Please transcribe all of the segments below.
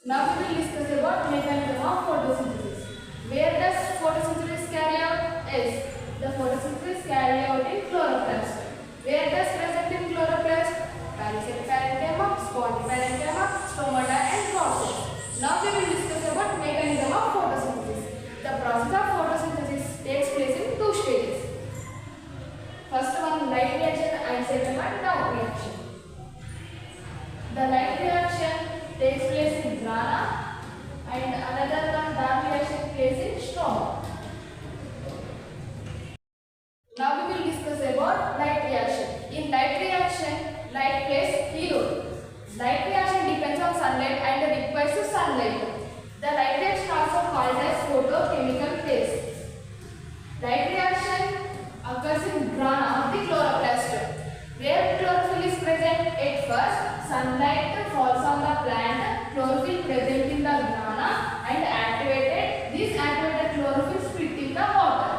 Now we will discuss about mechanism of photosynthesis. Where does photosynthesis carry out? Yes, the photosynthesis carry out in chloroplast. Where does present in chloroplast? Parasite parenchyma, spongiparenchyma, stomata and cortex. Now we will discuss about mechanism of photosynthesis. The process of photosynthesis takes place in two stages. First one, light reaction and second one, dark reaction. The light reaction takes place in grana and another one, dark reaction, takes place in stroma. Now we will discuss about light reaction. In light reaction, light plays key role. Light reaction depends on sunlight and requires sunlight. The light reaction also called as photochemical phase. Light reaction occurs in grana of the chloroplast. Where chlorophyll is present at first, sunlight falls on the plant, chlorophyll present in the grana and activated. This activated chlorophyll split in the water.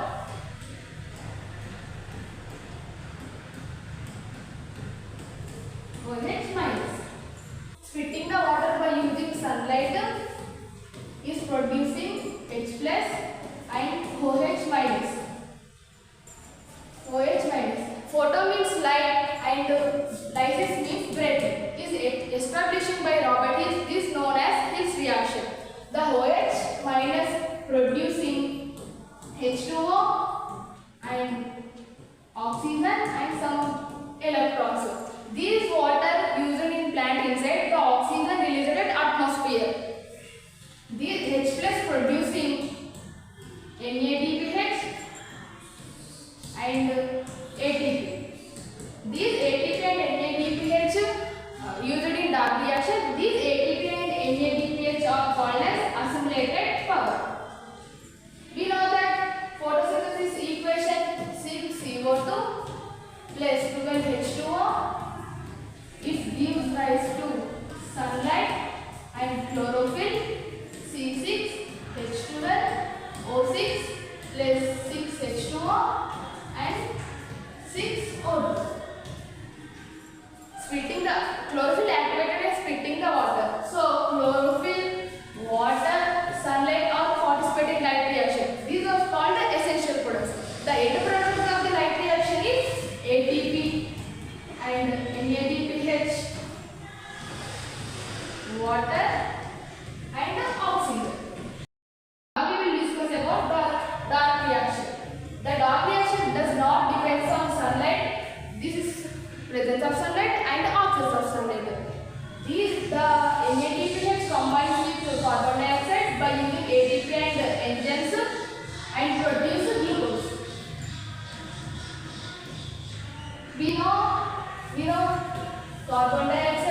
OH minus. Splitting the water by using sunlight is producing H plus and OH minus. OH minus. Photo means light and lysis means breaking. Is established by Robert Hill is known as Hill's reaction. The OH minus producing H2O and oxygen and some electrons. These water used in plant inside the oxygen released at atmosphere. These H plus producing NADPH and ATP. These ATP and NADPH used in dark reaction. These ATP and NADPH are called as assimilated power. We know that photosynthesis equation 6CO2 plus 12H2O. It gives rise to sunlight and chlorophyll C6H12O6 plus 6H2O and 6O2. Splitting the chlorophyll activated and splitting the water. So chlorophyll, water, sunlight all participate in light reaction. These are called the essential products. The end product of the light reaction is ATP and NADPH, water and oxygen. Now we will discuss about dark reaction. The dark reaction does not depend on sunlight. This is presence of sunlight and absence of sunlight. The NADPH combines with carbon dioxide by using ATP and enzymes and produce glucose. We know carbon dioxide